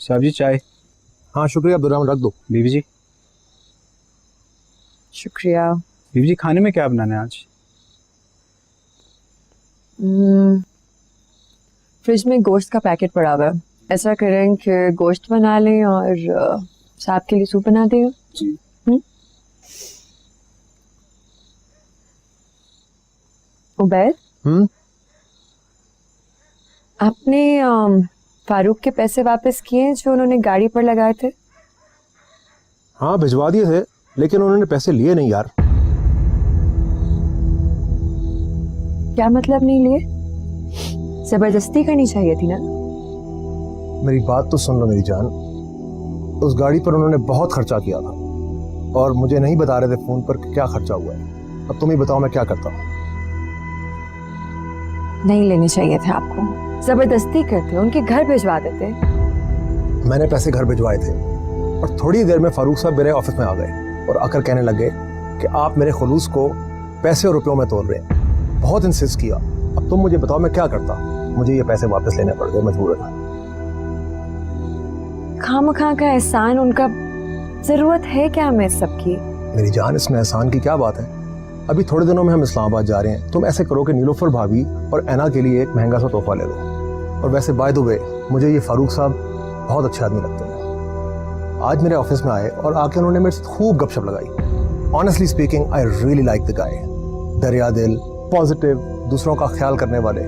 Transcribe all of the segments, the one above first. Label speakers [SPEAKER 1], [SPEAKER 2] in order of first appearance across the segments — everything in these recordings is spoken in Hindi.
[SPEAKER 1] साहब जी चाय।
[SPEAKER 2] हाँ शुक्रिया अब्दुलरहमान, रख दो।
[SPEAKER 1] बीबी जी।
[SPEAKER 3] शुक्रिया।
[SPEAKER 1] बीबी जी खाने में क्या बनाना है आज?
[SPEAKER 3] फ्रिज में गोश्त का पैकेट पड़ा हुआ है, ऐसा करें कि गोश्त बना लें और साहब के लिए सूप बना दें।
[SPEAKER 1] जी।
[SPEAKER 3] उबैद, आपने फारूक के पैसे वापस किए जो उन्होंने गाड़ी पर लगाए थे?
[SPEAKER 2] हाँ भिजवा दिए थे, लेकिन उन्होंने पैसे लिए नहीं यार।
[SPEAKER 3] क्या मतलब नहीं लिए? जबरदस्ती करनी चाहिए थी ना।
[SPEAKER 2] मेरी बात तो सुन लो मेरी जान, उस गाड़ी पर उन्होंने बहुत खर्चा किया था और मुझे नहीं बता रहे थे फोन पर कि क्या खर्चा हुआ है। अब तुम ही बताओ मैं क्या करता हूँ।
[SPEAKER 3] नहीं लेने चाहिए थे आपको, जबरदस्ती करते, उनके घर भिजवा देते।
[SPEAKER 2] मैंने पैसे घर भिजवाए थे और थोड़ी देर में फारूक साहब मेरे ऑफिस में आ गए और आकर कहने लगे कि आप मेरे खुलूस को पैसे और रुपयों में तोल रहे हैं। बहुत इंसिस्ट किया। अब तुम मुझे बताओ मैं क्या करता। मुझे ये पैसे वापस लेने पड़ गए मजबूरन।
[SPEAKER 3] खामखा का एहसान, उनका जरूरत है क्या हमें सबकी?
[SPEAKER 2] मेरी जान इसमें एहसान की क्या बात है। अभी थोड़े दिनों में हम इस्लामाबाद जा रहे हैं, तुम ऐसे करो कि नीलोफर भाभी और ऐना के लिए एक महंगा सा तोहफा ले लो। और वैसे बाय द वे मुझे ये फारूक साहब बहुत अच्छे आदमी लगते हैं। आज मेरे ऑफिस में आए और आके उन्होंने मेरे से खूब गपशप लगाई। Honestly speaking I really like the guy. दरिया दिल, पॉजिटिव, दूसरों का ख्याल करने वाले।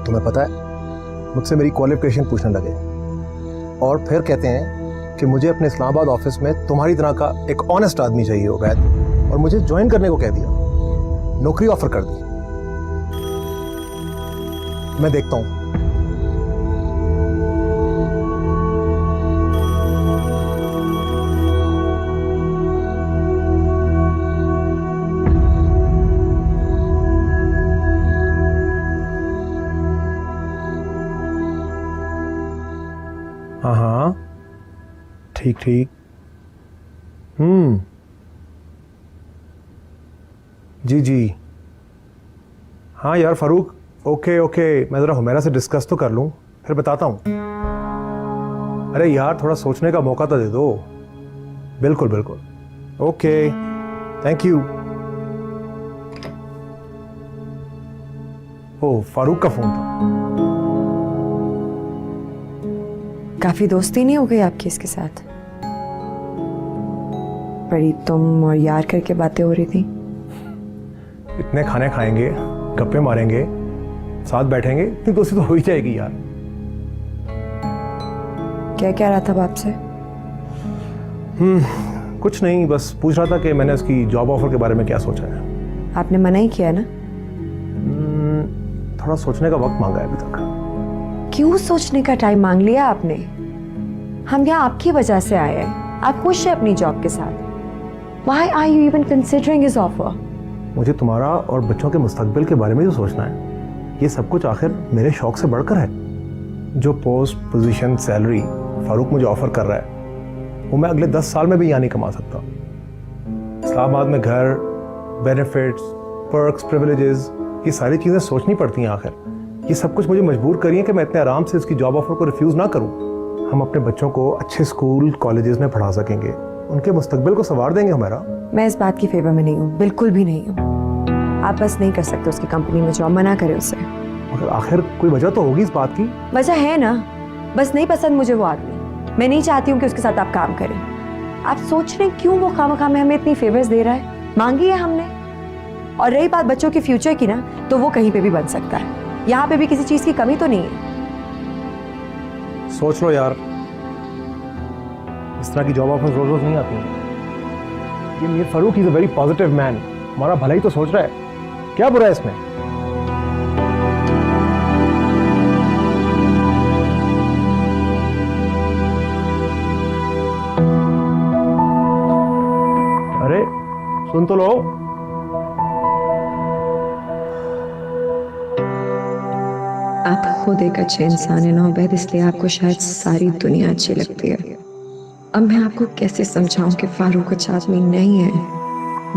[SPEAKER 2] तुम्हें पता है मुझसे मेरी क्वालिफिकेशन पूछने लगे और फिर कहते हैं कि मुझे अपने इस्लामाबाद ऑफिस में तुम्हारी तरह का एक ऑनेस्ट आदमी चाहिए उबैद, और मुझे ज्वाइन करने को कह दिया। नौकरी ऑफर कर दी। मैं देखता हूं। हाँ हाँ ठीक ठीक। जी जी हाँ यार फारूक, ओके ओके, मैं ज़रा हुमैरा से डिस्कस तो कर लूँ फिर बताता हूँ। अरे यार थोड़ा सोचने का मौका तो दे दो। बिल्कुल बिल्कुल, ओके, थैंक यू। ओ फारूक का फ़ोन था।
[SPEAKER 3] काफी दोस्ती नहीं हो गई आपकी इसके साथ? बड़ी तुम और यार करके बातें हो रही थी।
[SPEAKER 2] इतने खाने खाएंगे, गप्पे मारेंगे, साथ बैठेंगे, इतनी दोस्ती तो हो ही जाएगी यार।
[SPEAKER 3] क्या कह रहा था बाप से?
[SPEAKER 2] कुछ नहीं, बस पूछ रहा था कि मैंने उसकी जॉब ऑफर के बारे में क्या सोचा है।
[SPEAKER 3] आपने मना ही किया ना?
[SPEAKER 2] थोड़ा सोचने का वक्त मांगा है अभी तक।
[SPEAKER 3] क्यों सोचने का टाइम मांग लिया आपने? हम यहाँ आपकी वजह से आए हैं। आप खुश हैं अपनी जॉब के साथ? Why are you even considering his offer?
[SPEAKER 2] मुझे तुम्हारा और बच्चों के मुस्तकबिल के बारे में जो सोचना है, ये सब कुछ आखिर मेरे शौक से बढ़कर है। जो पोस्ट, पोजीशन, सैलरी फारूक मुझे ऑफर कर रहा है वो मैं अगले 10 साल में भी यहाँ नहीं कमा सकता। इस्लामाबाद में घर, बेनिफिट्स, पर्क्स, प्रिविलेजेस, ये सारी चीज़ें सोचनी पड़ती हैं। आखिर ये सब कुछ मुझे मजबूर करिए कि मैं इतने आराम से इसकी जॉब ऑफर को रिफ्यूज़ ना करूँ। हम अपने बच्चों को अच्छे स्कूल, कॉलेजेस में पढ़ा सकेंगे, उनके मुस्तकबिल को संवार देंगे हमारा।
[SPEAKER 3] मैं इस बात की फेवर में नहीं हूँ, बिल्कुल भी नहीं हूँ। आप बस नहीं कर सकते उसकी कंपनी में जॉब, मना करें उसे।
[SPEAKER 2] मगर आखिर कोई वजह तो होगी इस बात की।
[SPEAKER 3] वजह है ना, बस नहीं पसंद मुझे वो आदमी। मैं नहीं चाहती हूँ कि उसके साथ आप काम करें। आप सोच रहे हैं क्यों वो खामखा में हमें इतनी फेवर्स दे रहा है? मांगी है हमने। और रही बात बच्चों के फ्यूचर की ना, तो वो कहीं पे भी बन सकता है। यहाँ पे भी किसी चीज की कमी तो नहीं है।
[SPEAKER 2] सोच लो यार, इस तरह की जॉब ऑफर रोज रोज नहीं आती हैं। ये Mir Farooq is a very positive man, हमारा भला ही तो सोच रहा है। क्या बुरा है इसमें? अरे सुन तो लो।
[SPEAKER 3] आप खुद एक अच्छे इंसान है ना उबैद, इसलिए आपको शायद सारी दुनिया अच्छी लगती है। अब मैं आपको कैसे समझाऊं कि फारूक अच्छा आदमी नहीं है।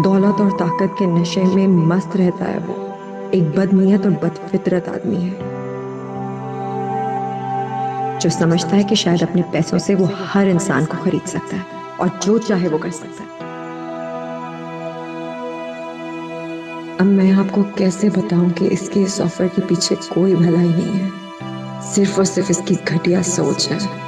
[SPEAKER 3] दौलत और ताकत के नशे में मस्त रहता है वो। एक बदनीयत और बदफितरत आदमी है। जो समझता है कि शायद अपने पैसों से वो हर इंसान को खरीद सकता है और जो चाहे वो कर सकता है। अब मैं आपको कैसे बताऊं कि इसके इस ऑफर के पीछे कोई भलाई नहीं है, सिर्फ और सिर्फ इसकी घटिया सोच है।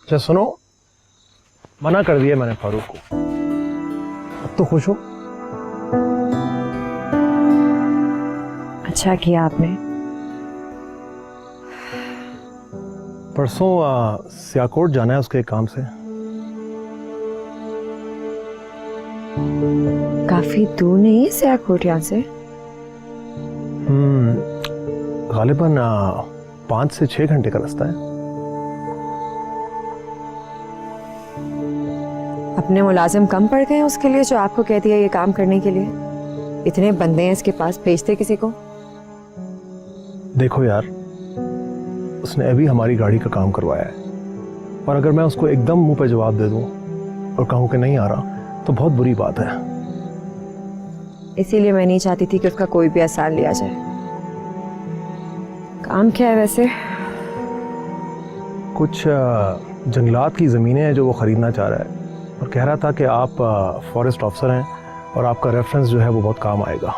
[SPEAKER 2] अच्छा सुनो, मना कर दिया मैंने फारूक को। अब तो खुश हो?
[SPEAKER 3] अच्छा किया आपने।
[SPEAKER 2] परसों सियाकोट जाना है उसके एक काम से।
[SPEAKER 3] काफी दूर नहीं है सियाकोट यहाँ से?
[SPEAKER 2] गालिबन 5 से 6 घंटे का रास्ता है।
[SPEAKER 3] अपने मुलाजिम कम पड़ गए हैं उसके लिए जो आपको कह दिया ये काम करने के लिए? इतने बंदे हैं इसके पास, भेजते किसी को।
[SPEAKER 2] देखो यार, उसने अभी हमारी गाड़ी का काम करवाया है और अगर मैं उसको एकदम मुंह पे जवाब दे दूं और कहूं कि नहीं आ रहा तो बहुत बुरी बात है।
[SPEAKER 3] इसीलिए मैं नहीं चाहती थी कि उसका कोई भी आसान लिया जाए। काम क्या है वैसे?
[SPEAKER 2] कुछ जंगलात की ज़मीनें हैं जो वो ख़रीदना चाह रहा है और कह रहा था कि आप फॉरेस्ट ऑफिसर हैं और आपका रेफरेंस जो है वो बहुत काम आएगा।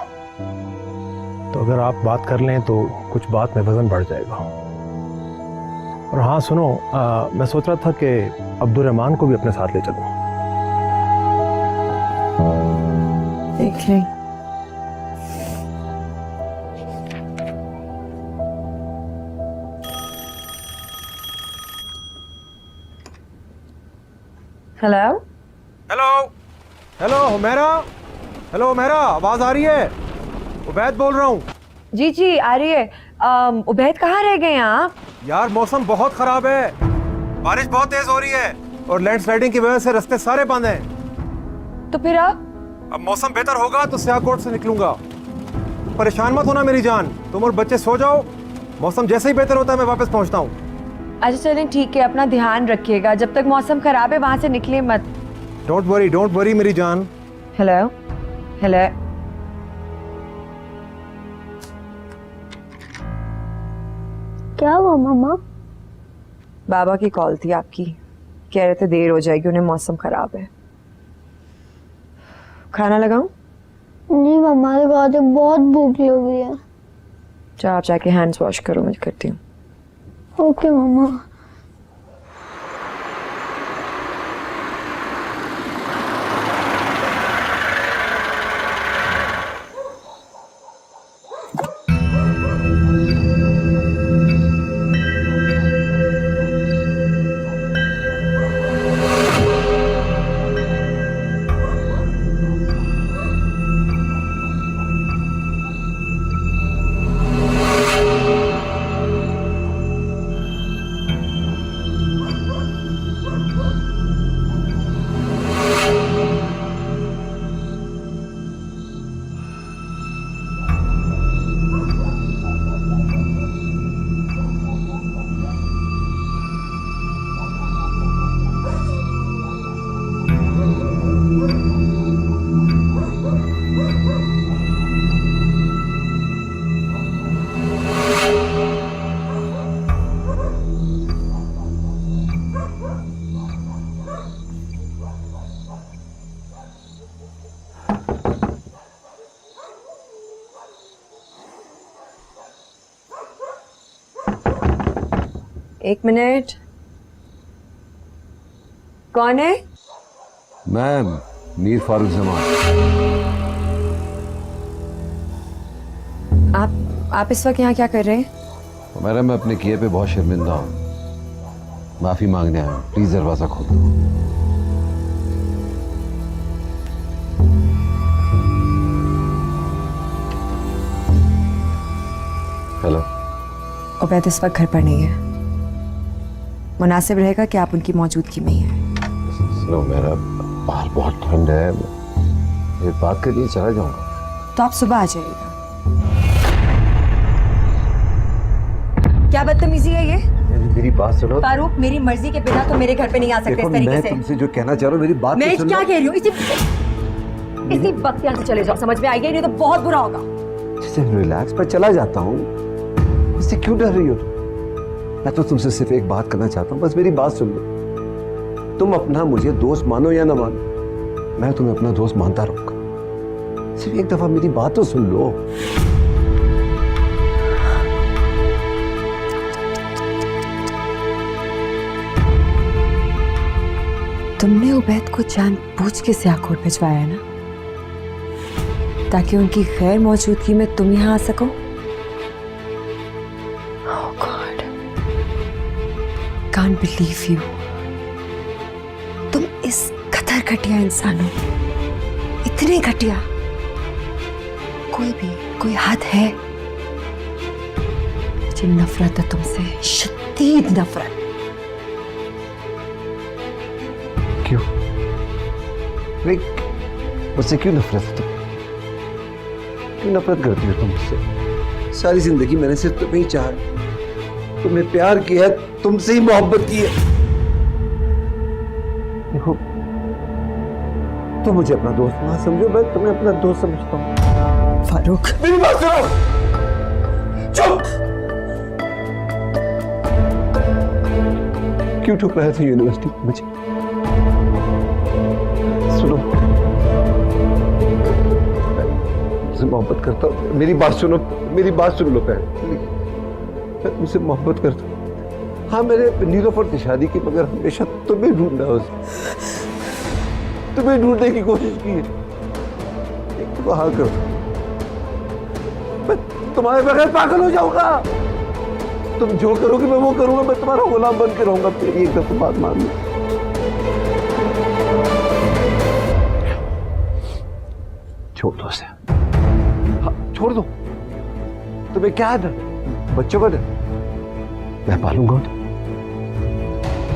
[SPEAKER 2] तो अगर आप बात कर लें तो कुछ बात में वज़न बढ़ जाएगा। और हाँ सुनो, मैं सोच रहा था कि अब्दुर्रहमान को भी अपने साथ ले चलूं।
[SPEAKER 3] देख लें। Hello
[SPEAKER 2] hello hello Humaira, hello Humaira, आवाज़ आ रही है? उबैद बोल रहा हूँ।
[SPEAKER 3] जी जी आ रही है। उबैद कहाँ रह गए हैं आप?
[SPEAKER 2] यार मौसम बहुत ख़राब है, बारिश बहुत तेज़ हो रही है और लैंडस्लाइडिंग की वजह से रास्ते सारे बंद हैं।
[SPEAKER 3] तो फिर आप?
[SPEAKER 2] अब मौसम बेहतर होगा तो सियाकोट से निकलूंगा। परेशान मत होना मेरी जान, तुम और बच्चे सो जाओ, मौसम जैसे ही बेहतर होता है मैं वापस पहुंचता हूँ।
[SPEAKER 3] अच्छा चलें ठीक है, अपना ध्यान रखिएगा। जब तक मौसम खराब है वहां से निकले मत।
[SPEAKER 2] डोंट वरी मेरी जान।
[SPEAKER 3] Hello hello.
[SPEAKER 4] क्या हुआ मामा?
[SPEAKER 3] बाबा की कॉल थी आपकी, कह रहे थे देर हो जाएगी, उन्हें मौसम खराब है। खाना लगाऊं?
[SPEAKER 4] नहीं मामा, लगा दे, बहुत भूख लग रही है।
[SPEAKER 3] चलो आप जाके हैंड्स वॉश करो, मैं करती हूँ।
[SPEAKER 4] ओके मामा।
[SPEAKER 3] एक मिनट, कौन है?
[SPEAKER 5] मैं मीर फारूक जमान।
[SPEAKER 3] आप इस वक्त यहाँ क्या कर रहे हैं?
[SPEAKER 5] मैं अपने किए पे बहुत शर्मिंदा हूँ, माफी मांगने आया हूँ, प्लीज दरवाजा खोल दो। हेलो।
[SPEAKER 3] उबैद इस वक्त घर पर नहीं है, मुनासिब रहेगा कि आप उनकी मौजूदगी में ही हैं।
[SPEAKER 5] सुनो, मेरा बाहर बहुत ठंड है, मैं बात के लिए चला जाऊंगा।
[SPEAKER 3] तो आप सुबह आ जाइएगा। क्या बदतमीजी है ये?
[SPEAKER 5] मेरी बात सुनो।
[SPEAKER 3] फारूक, मेरी मर्जी के बिना तो मेरे घर पे नहीं आ सकते
[SPEAKER 5] देखो
[SPEAKER 3] इस तरीके
[SPEAKER 5] मैं
[SPEAKER 3] से।
[SPEAKER 5] तुमसे जो कहना चाह रहा हूँ, मेरी बात
[SPEAKER 3] मैं
[SPEAKER 5] तो सुनो।
[SPEAKER 3] क्या कह रही हूँ, इसी वक्त यहाँ से चले जाओ, समझ में आई गई, नहीं तो बहुत बुरा होगा।
[SPEAKER 5] जैसे रिलैक्स, मैं चला जाता हूँ। मुझसे क्यों डर रही हो तुम? मैं तो तुमसे सिर्फ एक बात करना चाहता हूँ, बस मेरी बात सुन लो। तुम अपना मुझे दोस्त मानो या ना मानो, मैं तुम्हें अपना दोस्त मानता रहूंगा। सिर्फ एक दफा मेरी बात तो सुन लो।
[SPEAKER 3] तुमने उबैद को जानबूझ के सियाकोट भिजवाया है ना, ताकि उनकी गैर मौजूदगी में तुम यहाँ आ सको। Oh God, can't believe you। तुम इस कदर घटिया इंसान हो, इतने घटिया। कोई हद है। मुझे नफरत है तुमसे, शदीद नफरत।
[SPEAKER 5] क्यों? मुझसे क्यों नफरत है तुम? क्यों नफरत करती हो तुम मुझसे? सारी जिंदगी मैंने सिर्फ तुम्हें ही चाहा, तुम्हें प्यार किया, तुमसे ही मोहब्बत की है। देखो, तुम मुझे अपना दोस्त ना समझो, मैं तुम्हें अपना दोस्त समझता हूँ।
[SPEAKER 3] फारूक,
[SPEAKER 5] मेरी बात सुनो। चुप। क्यों ठुकराया था यूनिवर्सिटी मुझे? सुनो, मैं मोहब्बत करता हूँ। मेरी बात सुनो, मेरी बात सुन लो पहले। मैं तुमसे मोहब्बत करता हूँ। हाँ, मैंने नीलोफर से शादी की, मगर हमेशा तुम्हें ढूंढना है उसे। तुम्हें ढूंढने की कोशिश की है। एक हाँ कर दो, मैं तुम्हारे बगैर पागल हो जाऊंगा। तुम जो करोगे मैं वो करूंगा। मैं तुम्हारा गुलाम बन के रहूंगा। तेरी एक दफा बात मान लो। छोड़ दो उसे। हाँ, छोड़ दो। तुम्हें क्या है डर? बच्चों का डर? मैं पालूंगा उन्हें।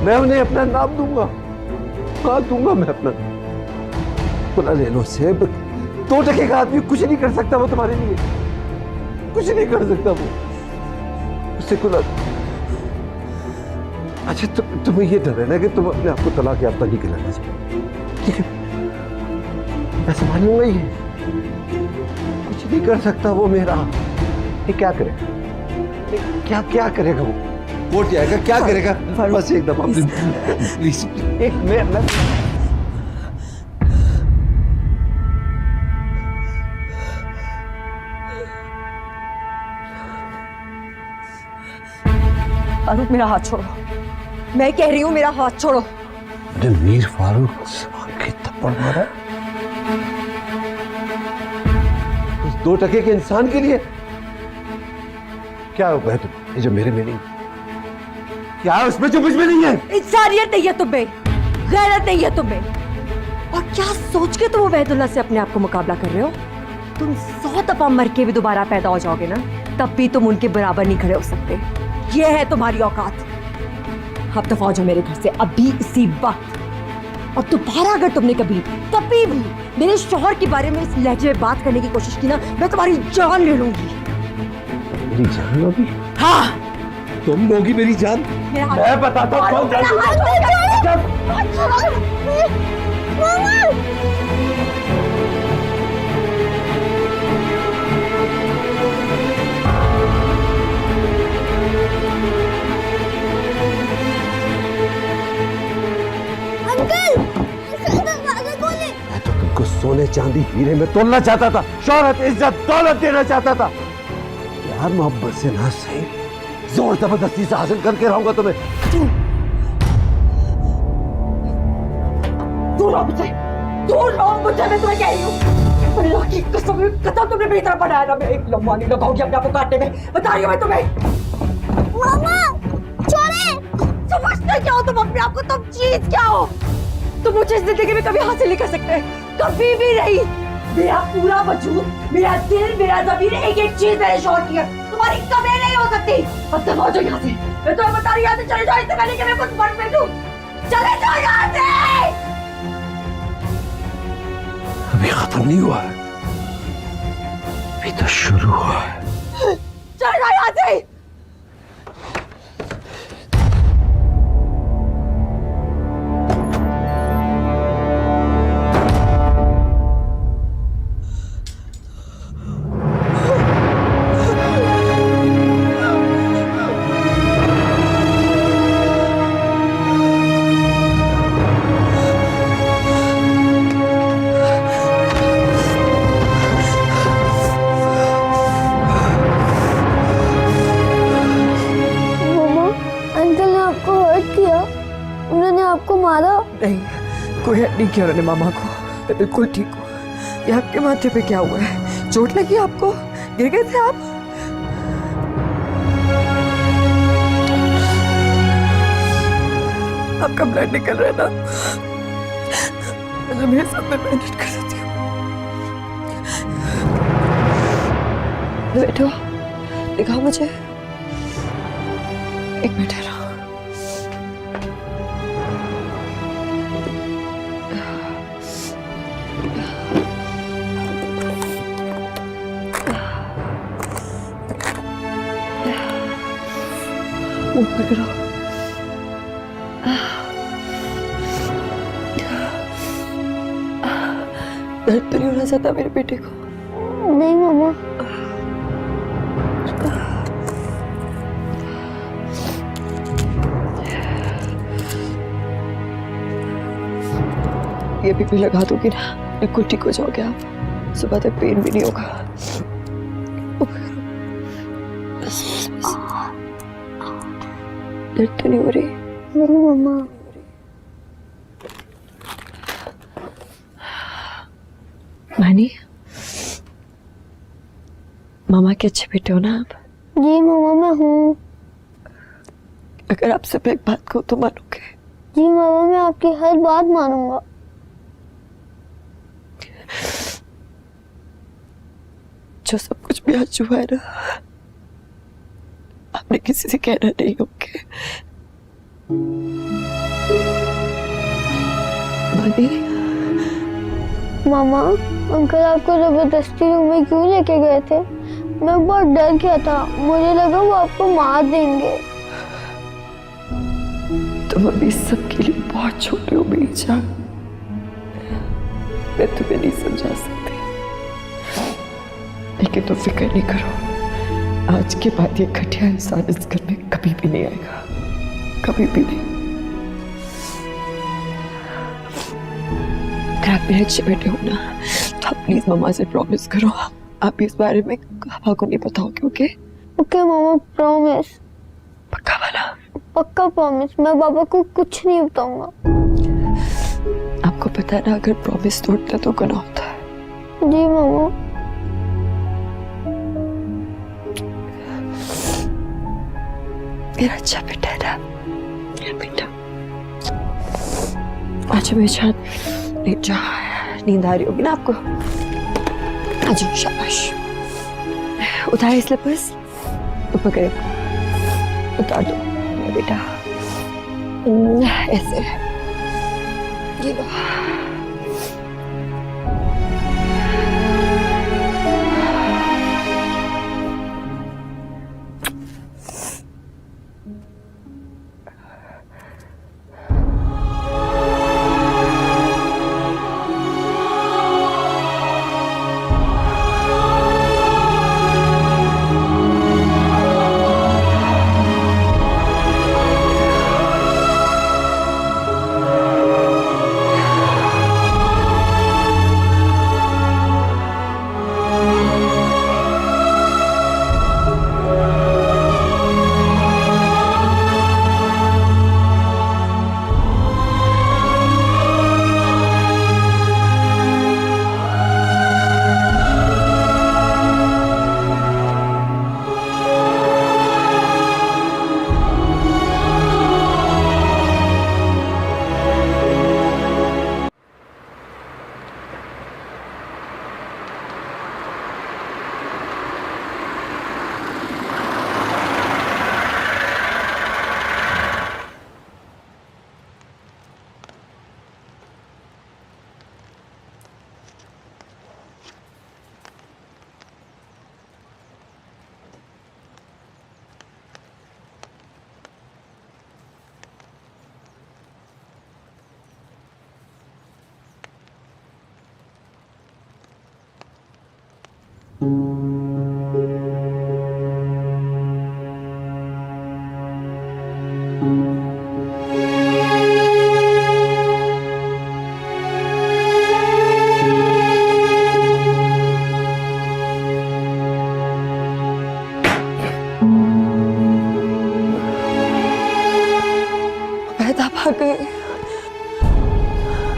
[SPEAKER 5] मैं उन्हें अपना नाम दूंगा। हाँ, दूंगा मैं अपना। खुला ले लो से। 2 टके का आदमी कुछ नहीं कर सकता वो तुम्हारे लिए। कुछ नहीं कर सकता वो। उससे खुला। अच्छा, तुम्हें ये डर है ना कि तुम अपने आप को तलाक याफ्ता नहीं कहलाना चाहिए। ठीक है, मैं संभाल लूंगा। ये कुछ नहीं कर सकता वो मेरा। ये क्या करेगा? क्या करेगा वो? कोर्ट जाएगा, क्या करेगा? बस एक दफा प्लीज। एक मैं
[SPEAKER 3] फारूक, मेरा हाथ छोड़ो। मैं कह रही हूँ मेरा हाथ छोड़ो।
[SPEAKER 5] मीर फारूक के थप्पड़ मारा उस 2 टके के इंसान के लिए। क्या होगा तुम? ये जो मेरे में नहीं, क्या है उसमें जो मुझ में नहीं है?
[SPEAKER 3] इंसानियत नहीं है तुम्हें, गैरत नहीं है तुम्हें। और क्या सोच के तुम उबैदुल्लाह से अपने आप को मुकाबला कर रहे हो? तुम 100 दफा मर के भी दोबारा पैदा हो जाओगे ना, तब भी तुम उनके बराबर नहीं खड़े हो सकते। ये है तुम्हारी औकात। अब दफा हो जाओ मेरे घर से, अभी इसी वक्त। और दोबारा अगर तुमने कभी भी मेरे शौहर के बारे में इस लहजे में बात करने की कोशिश की ना, मैं तुम्हारी जान ले लूंगी।
[SPEAKER 5] मेरी जान लोगी?
[SPEAKER 3] हाँ,
[SPEAKER 5] तुम लोगी मेरी जान? मैं बताता हूँ कौन जान सोने चांदी हीरे में तोलना चाहता था, शोहरत, इज्जत, दौलत देना चाहता था। प्यार मोहब्बत से ना सही, जोर जबरदस्ती से हासिल करके रहूंगा तुम्हें।
[SPEAKER 3] दूर रहो मुझसे, दूर रहो मुझसे, मैं तुम्हें कह रही हूँ। अल्लाह की कसम, तुमने मेरी तरफ बनाया ना। मैं एक लम्हा नहीं लगाऊंगी अपने आप को काटने में, बता रही हूँ मैं तुम्हें।
[SPEAKER 4] मामा छोड़े।
[SPEAKER 3] समझते क्या हो तुम अपने आप को? तुम चीज क्या हो? तुम मुझे इस जिंदगी में कभी हासिल नहीं कर सकते, कभी भी नहीं। मेरा पूरा वजूद, मेरा दिल, मेरा ज़मीर, एक चीज मेरे शौहर की है, तुम्हारी कभी नहीं हो सकती। अब तक हो जाओ यहाँ से। मैं तुम्हें बता रही हूँ, यहाँ से चले जाओ, इससे पहले कि मैं कुछ बन बैठूं। चले जाओ यहाँ से।
[SPEAKER 5] अभी खत्म नहीं हुआ है, अभी तो शुरू हुआ है।
[SPEAKER 3] चले जाओ यहाँ से। नहीं किया उन्होंने मामा को। मैं बिल्कुल ठीक हूँ। ये आपके माथे पे क्या हुआ है? चोट लगी आपको? गिर गए थे आप? आपका ब्लड निकल रहा है ना? मुझे मेरे साथ में बैंडेज कर देती हूँ। बैठो, दिखाओ मुझे। एक मिनट है। ऊपर करो। दर्द तो नहीं होना चाहता मेरे बेटे को?
[SPEAKER 4] नहीं मामा।
[SPEAKER 3] ये भी लगा दूंगी ना, बिल्कुल ठीक हो जाओगे आप। सुबह तक पेन भी नहीं होगा। बस बस बस। दर्द तो नहीं हो रही?
[SPEAKER 4] नहीं मामा।
[SPEAKER 3] मानी, मामा के अच्छे बेटे हो ना आप?
[SPEAKER 4] जी मामा मैं हूँ।
[SPEAKER 3] अगर आपसे मैं एक बात कहूँ तो मानोगे?
[SPEAKER 4] जी मामा मैं आपकी हर बात मानूंगा।
[SPEAKER 3] जो सब कुछ भी आज हुआ है ना, आपने किसी से कहना नहीं। ओके मानी?
[SPEAKER 4] मामा अंकल आपको जबरदस्ती रूम में क्यों लेके गए थे? मैं बहुत डर गया था, मुझे लगा वो आपको मार देंगे।
[SPEAKER 3] तुम अभी इस सब के लिए बहुत छोटे हो मेरी जान। मैं तुम्हें नहीं समझा सकती, लेकिन तुम फिक्र नहीं करो। आज के बाद ये घटिया इंसान इस घर में कभी भी नहीं आएगा, कभी भी नहीं। अगर आप मेरे अच्छे बेटे हो ना, तो आप प्लीज मम्मा से प्रॉमिस करो आप इस बारे में पापा को नहीं बताओगे। ओके?
[SPEAKER 4] ओके मामा प्रॉमिस।
[SPEAKER 3] पक्का वाला?
[SPEAKER 4] पक्का प्रॉमिस, मैं पापा को कुछ नहीं बताऊंगा।
[SPEAKER 3] आपको पता है ना, अगर प्रॉमिस तोड़ता तो गुनाह होता है।
[SPEAKER 4] जी मामा।
[SPEAKER 3] मेरा अच्छा बेटा है ना, मेरा बेटा। आज मेरे साथ लेट जाओ, नींद आ रही होगी ना आपको? आज शाबाश। उतारे स्लिपर्स, ऊपर करे, उतार दो मेरा बेटा। ऐसे ये लो।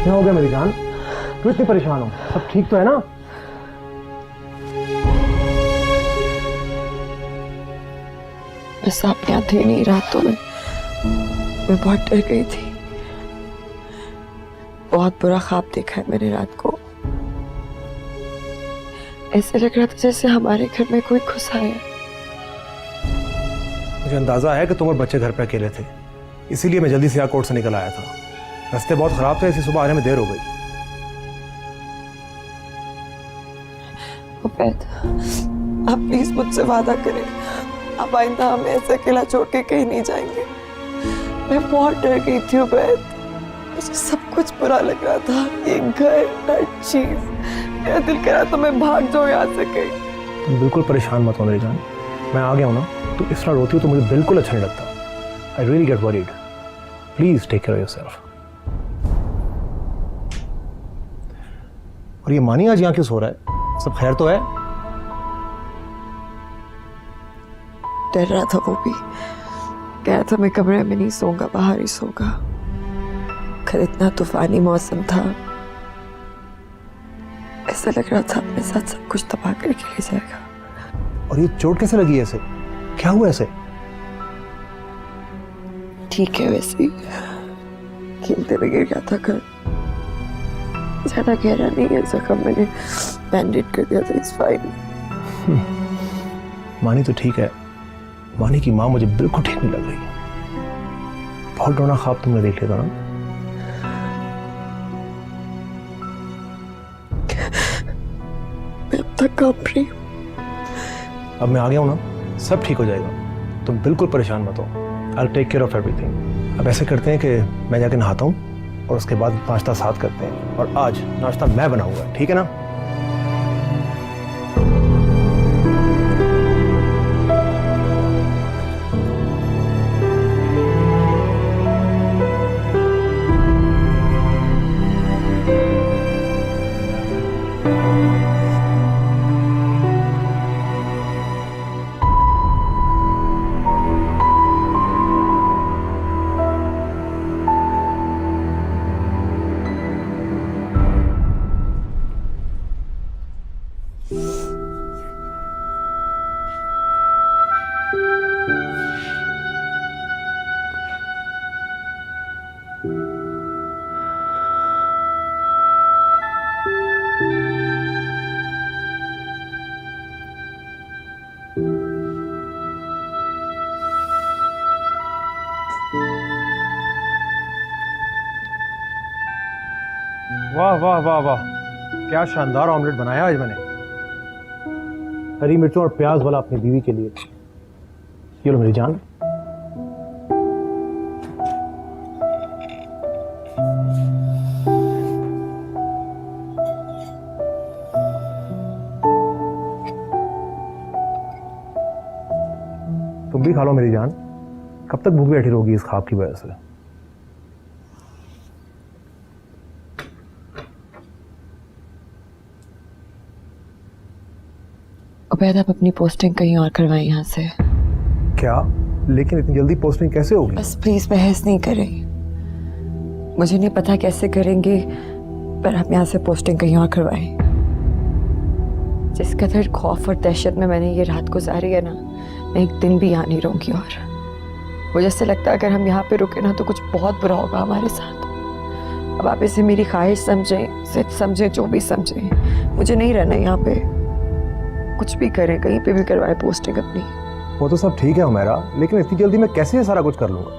[SPEAKER 2] क्या हो हो गया मेरी जान? क्यों इतनी परेशान हो? सब ठीक तो है ना?
[SPEAKER 3] बस आप याद ही नहीं रातों में मैं बहुत डर गई थी। बहुत बुरा ख्वाब देखा है मैंने रात को। ऐसे लग रहा था जैसे हमारे घर में कोई घुस आया।
[SPEAKER 2] मुझे अंदाजा है कि तुम और बच्चे घर पे अकेले थे, इसीलिए मैं जल्दी से यहाँ कोर्ट से निकल आया था। रास्ते बहुत खराब थे, इसलिए सुबह आने में देर हो गई।
[SPEAKER 3] उबैद, आप प्लीज मुझसे वादा करें, आप आइंदा हमें ऐसे अकेला छोड़ के कहीं नहीं जाएंगे। मैं बहुत डर गई थी उबैद, मुझे सब कुछ बुरा लग रहा था, ये घर, हर चीज। मेरा दिल करा तो मैं भाग जाऊं यहाँ से कहीं।
[SPEAKER 2] तुम बिल्कुल परेशान मत हो मेरी जान, मैं आ गया हूँ ना। तुम इस तरह रोती हो तो मुझे बिल्कुल अच्छा नहीं लगता। I really get worried. Please take care of yourself. और ये मानी आज यहाँ क्यों सो रहा है? सब खैर तो है?
[SPEAKER 3] डर रहा था वो भी, कहा था मैं कमरे में नहीं सोऊंगा, बाहर ही सोऊंगा। कल इतना तूफानी मौसम था, ऐसा लग रहा था अपने साथ सब कुछ तबाह करके ले जाएगा।
[SPEAKER 2] और ये चोट कैसे लगी ऐसे? क्या हुआ ऐसे?
[SPEAKER 3] ठीक है, वैसे ही खेलते में गिर गया था। कल ज्यादा गहरा नहीं है जख्म, मैंने बैंडेज कर दिया था, इट्स फाइन।
[SPEAKER 2] मानी तो ठीक है, मानी की माँ मुझे बिल्कुल ठीक नहीं लग रही। बहुत डरावना ख्वाब तुमने देख लिया था ना?
[SPEAKER 3] मैं अब तक कांप रही हूँ।
[SPEAKER 2] अब मैं आ गया हूँ ना, सब ठीक हो जाएगा। तुम बिल्कुल परेशान मत हो। I will take care of everything. अब ऐसे करते हैं कि मैं जाके नहाता हूँ और उसके बाद नाश्ता साथ करते हैं। और आज नाश्ता मैं बनाऊंगा, ठीक है ना? वाह वाह वाह वाह, क्या शानदार ऑमलेट बनाया आज मैंने। हरी मिर्चों और प्याज वाला अपनी बीवी के लिए। ये लो मेरी जान। तुम भी खा लो मेरी जान। कब तक भूख बैठी रहोगी इस ख्वाब की वजह से?
[SPEAKER 3] उबैद, आप अपनी पोस्टिंग कहीं और करवाएं यहाँ से।
[SPEAKER 2] क्या? लेकिन इतनी जल्दी पोस्टिंग कैसे होगी?
[SPEAKER 3] बस प्लीज बहस नहीं करें। मुझे नहीं पता कैसे करेंगे, पर आप यहाँ से पोस्टिंग कहीं और करवाएं। जिस कदर खौफ और दहशत में मैंने ये रात गुजारी है ना, मैं एक दिन भी यहाँ नहीं रहूंगी। और मुझे ऐसे लगता है अगर हम यहाँ पे रुके ना तो कुछ बहुत बुरा होगा हमारे साथ। अब आप इसे मेरी ख्वाहिश समझें, जिद समझें, जो भी समझें, मुझे नहीं रहना यहाँ पे। कुछ भी करें, कहीं पे भी करवाएं पोस्टिंग अपनी।
[SPEAKER 2] वो तो सब ठीक है हुमैरा, लेकिन इतनी जल्दी मैं कैसे ये सारा कुछ कर लूंगा?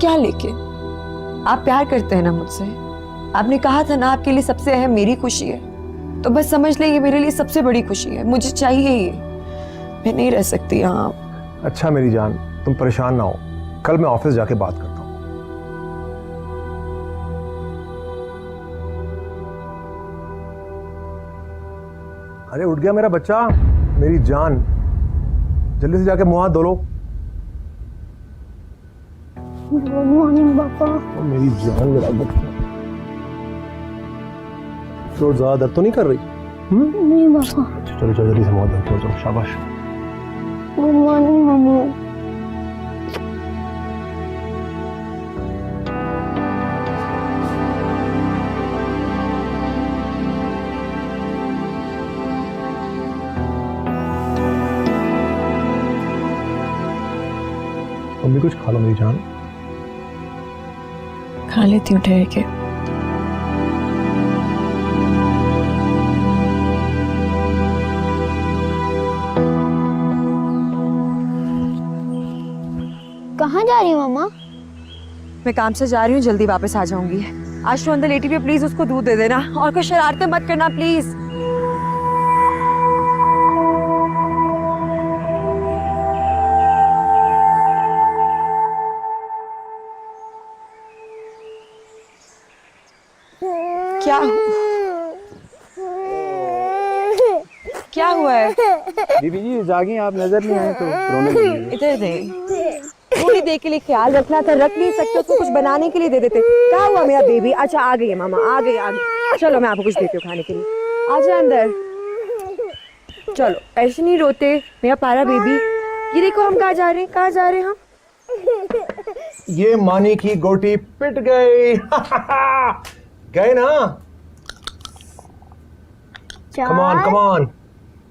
[SPEAKER 3] क्या लेकिन? आप प्यार करते हैं ना मुझसे? आपने कहा था ना आपके लिए सबसे अहम मेरी खुशी है, तो बस समझ लें ये मेरे लिए सबसे बड़ी खुशी है। मुझे चाहिए ये, मैं नहीं रह सकती यहाँ।
[SPEAKER 2] अच्छा मेरी जान, तुम परेशान ना हो, कल मैं ऑफिस जाके बात करता हूँ। अरे उठ गया मेरा बच्चा, मेरी जान। जल्दी से जाके मुंह हाथ धो लो।
[SPEAKER 4] गुड मॉर्निंग पापा।
[SPEAKER 2] ओ मेरी जान, मेरा बच्चा। चोट ज्यादा दर्द तो नहीं कर रही?
[SPEAKER 4] नहीं पापा।
[SPEAKER 2] चलो चलो जल्दी से मुंह हाथ धो, चलो शाबाश।
[SPEAKER 4] Good morning mummy.
[SPEAKER 2] तुम भी कुछ खा लो मेरी जान।
[SPEAKER 6] खा लेती हूँ ठहर के।
[SPEAKER 4] कहाँ जा रही हो मम्मा?
[SPEAKER 3] मैं काम से जा रही हूँ, जल्दी वापस आ जाऊंगी। आज तो अंदर लेटी हुई, प्लीज उसको दूध दे देना और कोई शरारतें मत करना प्लीज। क्या हुआ है?
[SPEAKER 1] बीबी जी जागी, आप नजर नहीं आए तो रोने लगी।
[SPEAKER 3] इधर दे, थोड़ी देर के लिए ख्याल रखना था, रख नहीं सकते उसको कुछ बनाने के लिए दे देते। क्या हुआ मेरा बेबी? अच्छा आ गई है मामा, आ गई आ गई। चलो मैं आपको कुछ देती हूँ खाने के लिए, आ जाए अंदर। चलो ऐसे नहीं रोते मेरा प्यारा बेबी। ये देखो हम कहाँ जा रहे हैं, कहाँ जा रहे हैं हम?
[SPEAKER 2] ये मानी की गोटी पिट गई। गए ना? Come on come on.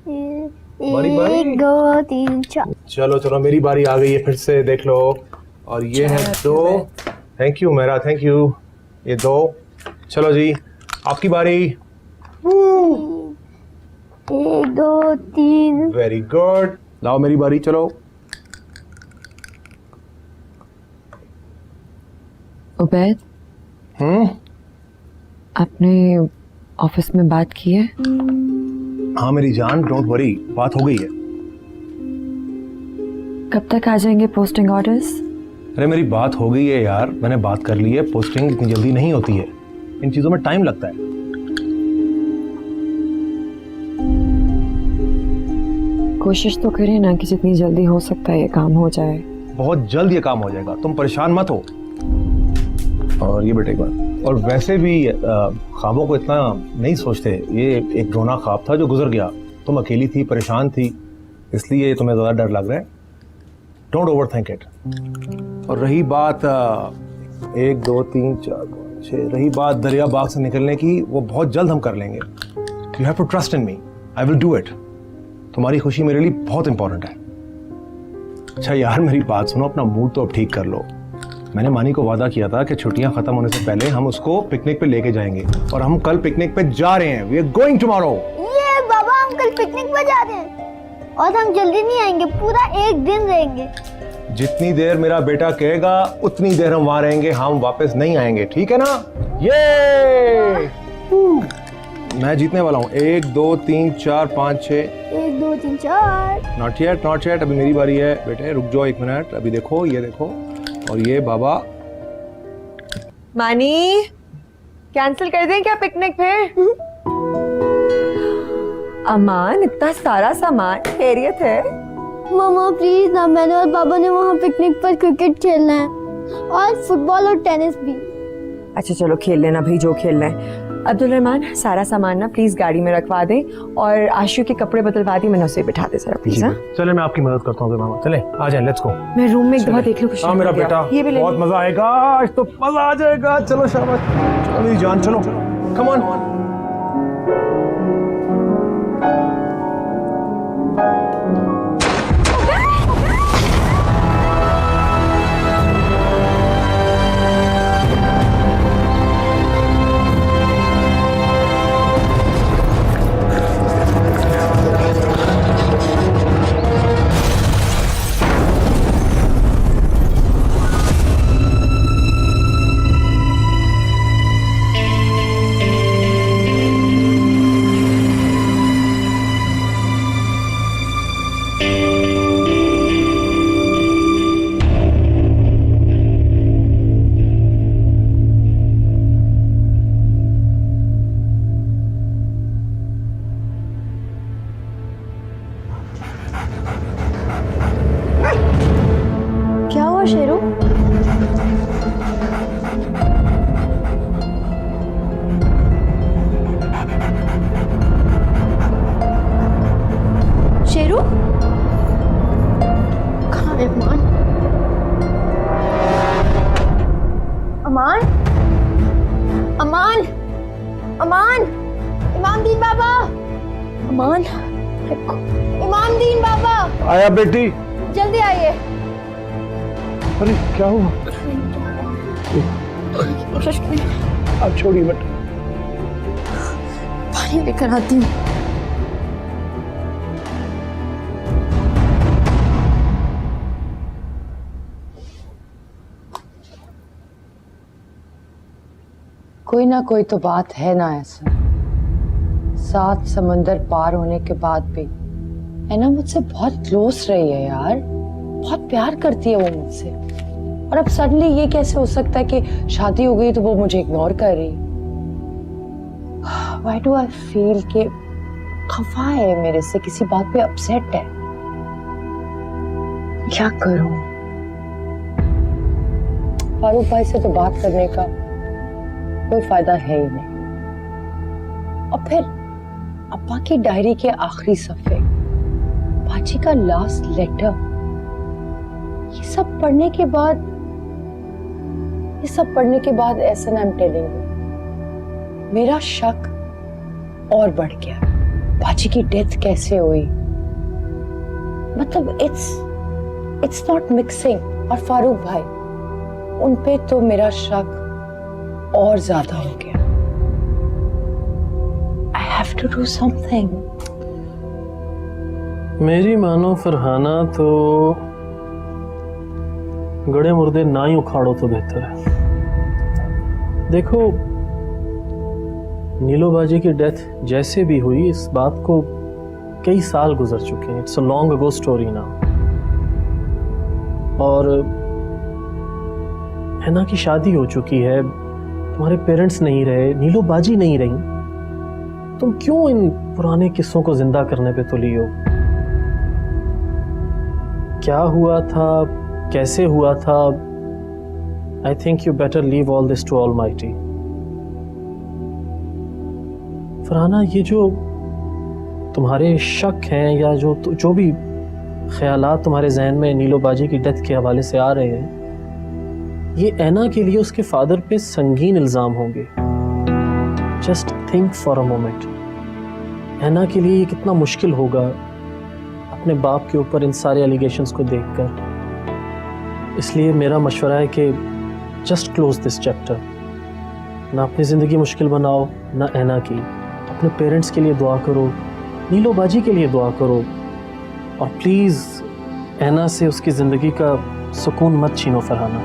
[SPEAKER 2] बारी बारी।
[SPEAKER 4] 1 2 3 4।
[SPEAKER 2] चलो चलो मेरी बारी आ गई है, फिर से देख लो। और ये है 2। थैंक यू मेरा, थैंक यू। ये 2। चलो जी आपकी बारी।
[SPEAKER 4] 1 2 3।
[SPEAKER 2] Very good. लाओ मेरी बारी, चलो।
[SPEAKER 6] उबैद, आपने ऑफिस में बात की है?
[SPEAKER 2] हाँ मेरी जान, डोंट वरी, बात हो गई है।
[SPEAKER 6] कब तक आ जाएंगे पोस्टिंग ऑर्डर्स?
[SPEAKER 2] अरे मेरी बात हो गई है यार, मैंने बात कर ली है। पोस्टिंग इतनी जल्दी नहीं होती है, इन चीजों में टाइम लगता है।
[SPEAKER 6] कोशिश तो करें ना कि जितनी जल्दी हो सकता है ये काम हो जाए।
[SPEAKER 2] बहुत जल्द ये काम हो जाएगा, तुम परेशान मत हो। और ये बेटे एक बात, और वैसे भी ख्वाबों को इतना नहीं सोचते। ये एक रोना ख्वाब था जो गुजर गया। तुम अकेली थी, परेशान थी, इसलिए तुम्हें ज़्यादा डर लग रहा है। Don't over think it. और रही बात 1 2 3 4 5 6, रही बात दरिया बाग से निकलने की, वो बहुत जल्द हम कर लेंगे। You have to trust in me, I will do it. तुम्हारी खुशी मेरे लिए बहुत इंपॉर्टेंट है। अच्छा यार मेरी बात सुनो, अपना मूड तो अब ठीक कर लो। मैंने मानी को वादा किया था कि छुट्टियां खत्म होने से पहले हम उसको पिकनिक पे लेके जाएंगे, और हम कल पिकनिक पे जा रहे हैं। We are going tomorrow.
[SPEAKER 4] ये बाबा हम कल पिकनिक पे जा रहे हैं और हम जल्दी नहीं आएंगे, पूरा 1 दिन रहेंगे।
[SPEAKER 2] जितनी देर मेरा बेटा कहेगा उतनी देर हम वहां रहेंगे, हम वापस नहीं आएंगे, ठीक है ना? ये मैं जीतने वाला हूँ। 1 2 3 4 5 6।
[SPEAKER 4] 1 2 3 4।
[SPEAKER 2] नॉट येट नॉट येट, अभी मेरी बारी है। बेटे रुक जाओ 1 मिनट, अभी देखो, ये देखो, और ये बाबा।
[SPEAKER 3] मानी कैंसिल कर दें क्या पिकनिक फिर? अमान इतना सारा सामान, खैरियत है?
[SPEAKER 4] मामा प्लीज ना, मैंने और पापा ने वहाँ पिकनिक पर क्रिकेट खेलना है और फुटबॉल और टेनिस भी।
[SPEAKER 3] अच्छा चलो खेल लेना भाई, जो खेलना है। अब्दुल रहमान सारा सामान ना प्लीज गाड़ी में रखवा दे, और आशु के कपड़े बदलवा दी, मैंने उसे बिठा दे जरा प्लीज।
[SPEAKER 2] चले मैं आपकी मदद करता हूँ मामा, चले आ जाए, लेट्स गो।
[SPEAKER 3] मैं रूम में एक दफा देख लूं कुछ।
[SPEAKER 2] हाँ मेरा बेटा,
[SPEAKER 3] ये भी ले
[SPEAKER 2] बहुत मजा आएगा आज तो, मजा आ जाएगा। चलो शाबाश, चलो मेरी जान, चलो कम ऑन।
[SPEAKER 3] क्या हुआ शेरू? शेरू
[SPEAKER 4] कहाँ है अमान? अमान अमान अमान, इमाम दीन बाबा, अमान, इमाम दीन बाबा,
[SPEAKER 2] आया बेटी।
[SPEAKER 4] जल्दी आइए।
[SPEAKER 1] अरे क्या हुआ? आप छोड़िए मत।
[SPEAKER 4] पानी लेकर आती हूँ।
[SPEAKER 7] कोई ना कोई तो बात है ना ऐसा। 7 समंदर पार होने के बाद भी ऐना मुझसे बहुत क्लोज रही है यार, बहुत प्यार करती है वो मुझसे। और अब सडनली ये कैसे हो सकता है कि शादी हो गई तो वो मुझे इग्नोर कर रही। Why do I feel कि खफा है मेरे से, किसी बात पे अपसेट है। क्या करूं? फारूक भाई से तो बात करने का कोई फायदा है ही नहीं। और फिर अब्बा की डायरी के आखिरी सफे, बाजी का लास्ट लेटर, ये सब पढ़ने के बाद ऐसा आई एम टेलिंग यू, मेरा शक और बढ़ गया। बाजी की डेथ कैसे हुई, मतलब इट्स नॉट मिक्सिंग। और फारूक भाई, उन पे तो मेरा शक और ज्यादा हो गया। I have to do something.
[SPEAKER 8] मेरी मानो फरहाना तो गड़े मुर्दे ना ही उखाड़ो तो बेहतर है। देखो, नीलो बाजी की डेथ जैसे भी हुई, इस बात को कई साल गुजर चुके हैं। It's a long ago story now. और हैना की शादी हो चुकी है, तुम्हारे पेरेंट्स नहीं रहे, नीलो बाजी नहीं रही, तुम क्यों इन पुराने किस्सों को जिंदा करने पे तुली हो? क्या हुआ था, कैसे हुआ था, I think you better leave all this to almighty. Farhana, ये जो तुम्हारे शक हैं या जो भी ख्यालात तुम्हारे जहन में नीलो बाजी की डेथ के हवाले से आ रहे हैं, ये ऐना के लिए उसके फादर पे संगीन इल्ज़ाम होंगे। Just think for a moment, ऐना के लिए ये कितना मुश्किल होगा अपने बाप के ऊपर इन सारे एलिगेशंस को देखकर। इसलिए मेरा मशवरा है कि जस्ट क्लोज दिस चैप्टर। ना अपनी ज़िंदगी मुश्किल बनाओ, ना ऐना की। अपने पेरेंट्स के लिए दुआ करो, नीलो बाजी के लिए दुआ करो, और प्लीज़ ऐना से उसकी ज़िंदगी का सुकून मत छीनो फरहाना।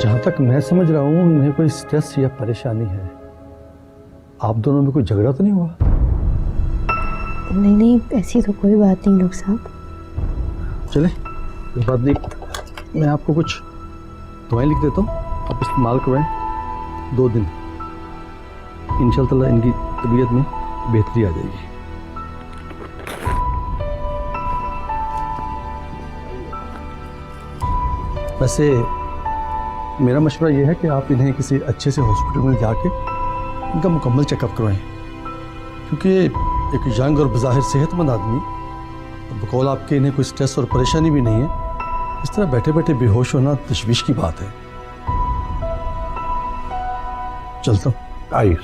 [SPEAKER 9] जहाँ तक मैं समझ रहा हूँ, उन्हें कोई स्ट्रेस या परेशानी है। आप दोनों में कोई झगड़ा तो नहीं हुआ?
[SPEAKER 4] नहीं, ऐसी तो कोई बात नहीं डॉक्टर साहब।
[SPEAKER 9] चले, कोई बात नहीं, मैं आपको कुछ दवाएं लिख देता हूँ, आप इस्तेमाल करवाएं। 2 दिन इंशाअल्लाह इनकी तबीयत में बेहतरी आ जाएगी। वैसे मेरा मशवरा यह है कि आप इन्हें किसी अच्छे से हॉस्पिटल में जाके इनका मुकम्मल चेकअप करवाएं, क्योंकि एक यंग और बज़ाहिर सेहतमंद आदमी, बकौल आपके इन्हें कोई स्ट्रेस और परेशानी भी नहीं है। इस तरह बैठे बैठे बेहोश होना तशवीश की बात है। चलता हूँ।
[SPEAKER 5] आइए।